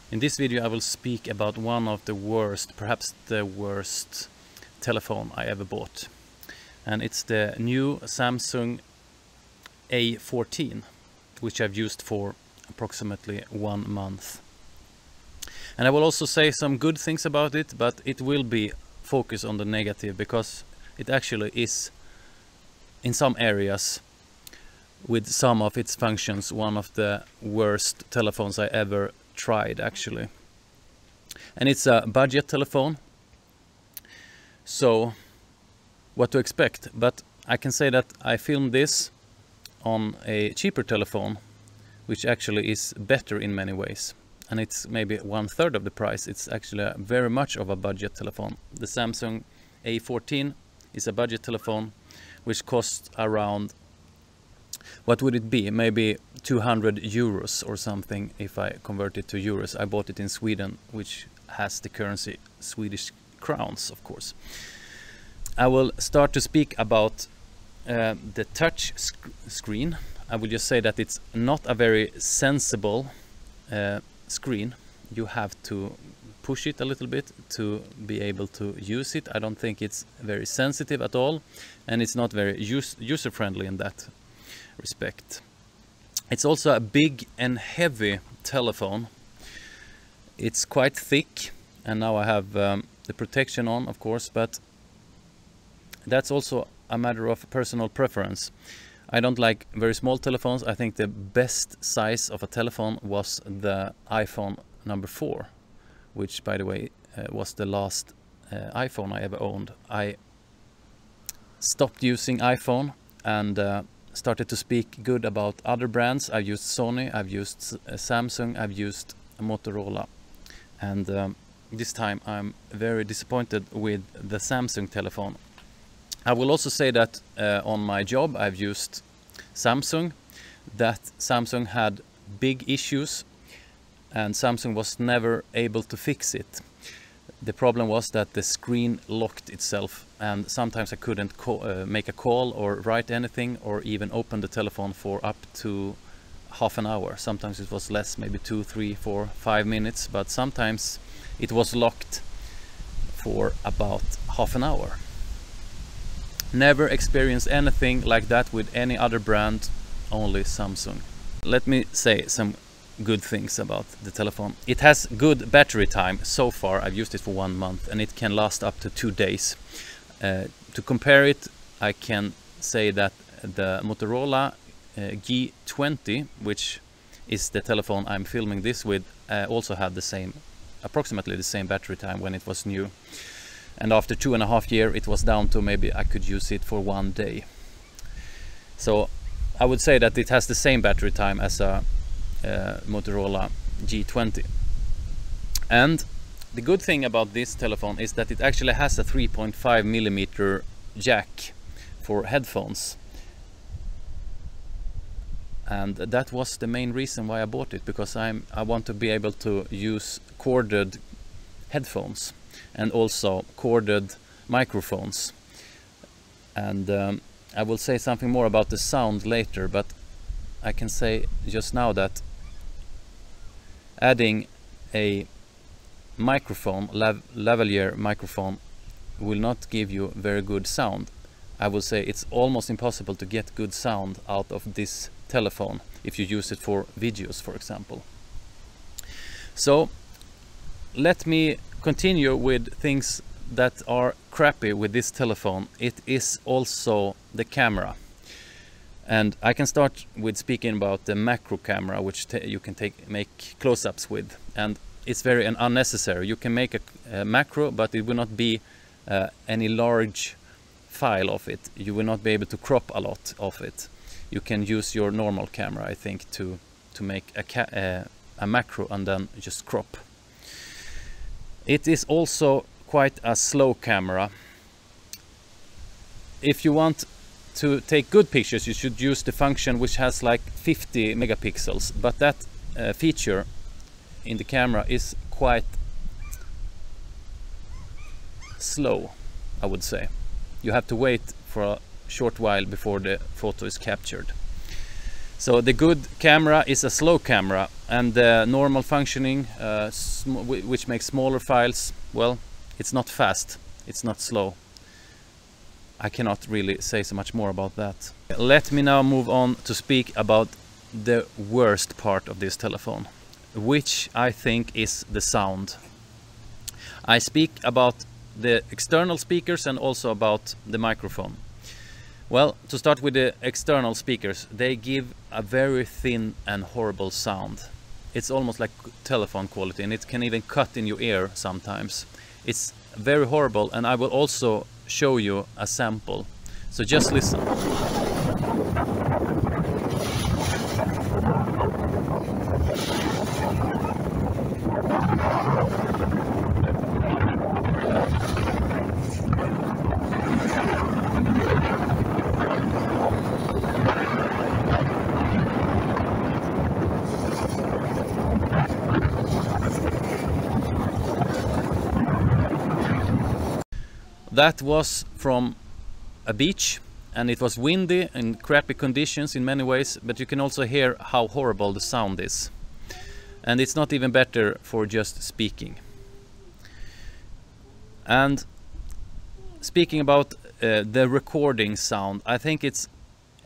In this video I will speak about one of the worst, perhaps the worst telephone I ever bought. And it's the new Samsung A14, which I've used for approximately 1 month. And I will also say some good things about it, but it will be focused on the negative, because it actually is, in some areas, with some of its functions, one of the worst telephones I ever tried, actually. And it's a budget telephone, so what to expect? But I can say that I filmed this on a cheaper telephone, which actually is better in many ways, and it's maybe 1/3 of the price. It's actually very much of a budget telephone. The Samsung A14 is a budget telephone which costs around, what would it be, maybe 200 euros or something if I convert it to euros. I bought it in Sweden, which has the currency Swedish crowns, of course. I will start to speak about the touch screen. I will just say that it's not a very sensible screen. You have to push it a little bit to be able to use it. I don't think it's very sensitive at all, and it's not very user-friendly in that respect. It's also a big and heavy telephone. It's quite thick, and now I have the protection on, of course, but that's also a matter of personal preference. I don't like very small telephones. I think the best size of a telephone was the iPhone number 4, which, by the way, was the last iPhone I ever owned. I stopped using iPhone and started to speak good about other brands. I've used Sony, I've used Samsung, I've used Motorola, and this time I'm very disappointed with the Samsung telephone. I will also say that on my job I've used Samsung, that Samsung had big issues and Samsung was never able to fix it. The problem was that the screen locked itself, and sometimes I couldn't make a call or write anything or even open the telephone for up to half an hour. Sometimes it was less, maybe 2, 3, 4, 5 minutes, but sometimes it was locked for about half an hour. Never experienced anything like that with any other brand, only Samsung. Let me say some good things about the telephone. It has good battery time so far. I've used it for 1 month and it can last up to 2 days. To compare it, I can say that the Motorola G8, which is the telephone I'm filming this with, also had the same, approximately the same battery time when it was new. And after 2.5 years it was down to maybe I could use it for 1 day. So I would say that it has the same battery time as a Motorola G8. And the good thing about this telephone is that it actually has a 3.5mm jack for headphones. And that was the main reason why I bought it, because I want to be able to use corded headphones and also corded microphones. And I will say something more about the sound later, but I can say just now that adding a microphone, lavalier microphone, will not give you very good sound. I will say it's almost impossible to get good sound out of this telephone if you use it for videos, for example. So let me continue with things that are crappy with this telephone. It is also the camera. And I can start with speaking about the macro camera, which you can make close-ups with. And it's very unnecessary. You can make a macro, but it will not be any large file of it. You will not be able to crop a lot of it. You can use your normal camera, I think, to make a macro and then just crop. It is also quite a slow camera. If you want to take good pictures, you should use the function which has like 50 megapixels, but that feature in the camera is quite slow, I would say. You have to wait for a short while before the photo is captured. So the good camera is a slow camera, and the normal functioning, which makes smaller files, well, it's not fast, it's not slow. I cannot really say so much more about that. Let me now move on to speak about the worst part of this telephone, which I think is the sound. I speak about the external speakers and also about the microphone. Well, to start with the external speakers, they give a very thin and horrible sound. It's almost like telephone quality, and it can even cut in your ear sometimes. It's very horrible, and I will also show you a sample. So just listen. That was from a beach, and it was windy and crappy conditions in many ways, but you can also hear how horrible the sound is. And it's not even better for just speaking. And speaking about the recording sound, I think it's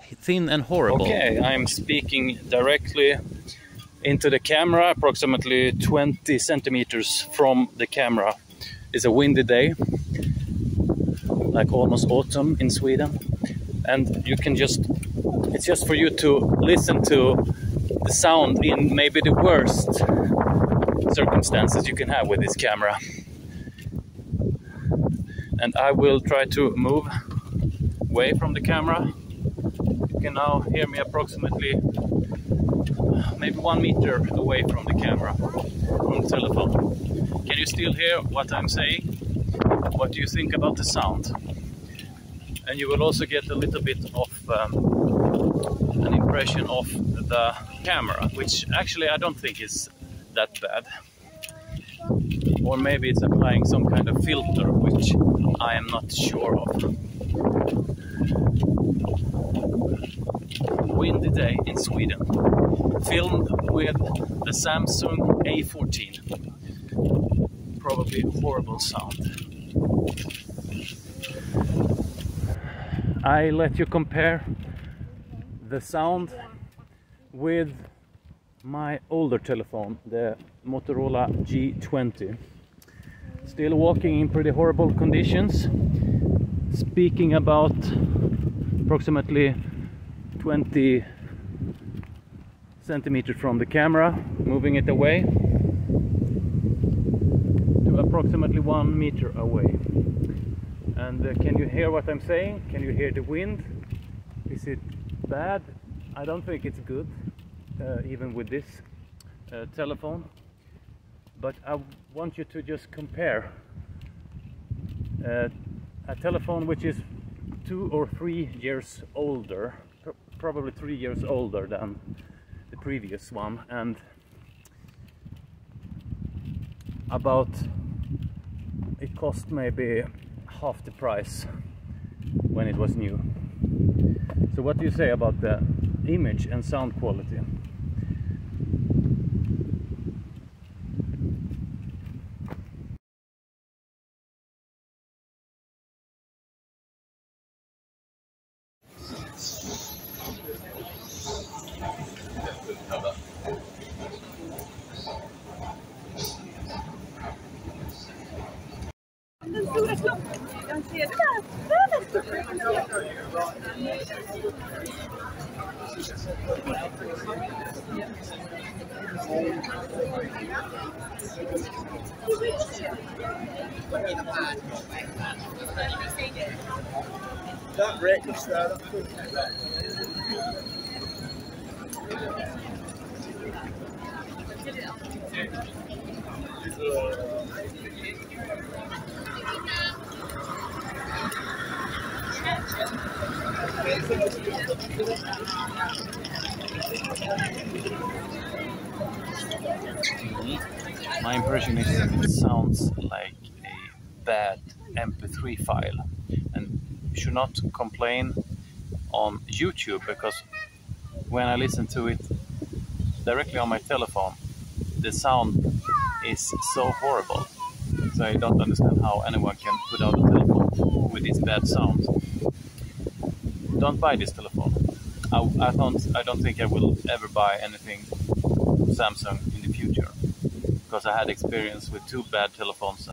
thin and horrible. Okay, I'm speaking directly into the camera, approximately 20 centimeters from the camera. It's a windy day, like almost autumn in Sweden, and you can it's just for you to listen to the sound in maybe the worst circumstances you can have with this camera. And I will try to move away from the camera. You can now hear me approximately maybe 1 meter away from the camera, from the telephone. Can you still hear what I'm saying? What do you think about the sound? And you will also get a little bit of an impression of the camera, which actually I don't think is that bad. Or maybe it's applying some kind of filter, which I am not sure of. Windy day in Sweden, filmed with the Samsung A14. Probably horrible sound. I let you compare the sound with my older telephone, the Motorola G8. Still walking in pretty horrible conditions. Speaking about approximately 20 centimeters from the camera, moving it away to approximately 1 meter away. And can you hear what I'm saying? Can you hear the wind? Is it bad? I don't think it's good, even with this telephone. But I want you to just compare a telephone which is 2 or 3 years older, probably 3 years older than the previous one, and about, it cost maybe half the price when it was new. So what do you say about the image and sound quality? Den stora klockan, ser du där? That reckless there. My impression is that it sounds like a bad MP3 file, and you should not complain on YouTube, because when I listen to it directly on my telephone, the sound is so horrible. So I don't understand how anyone can put out a telephone with this bad sound. Don't buy this telephone. I don't think I will ever buy anything Samsung in the future, because I had experience with two bad telephones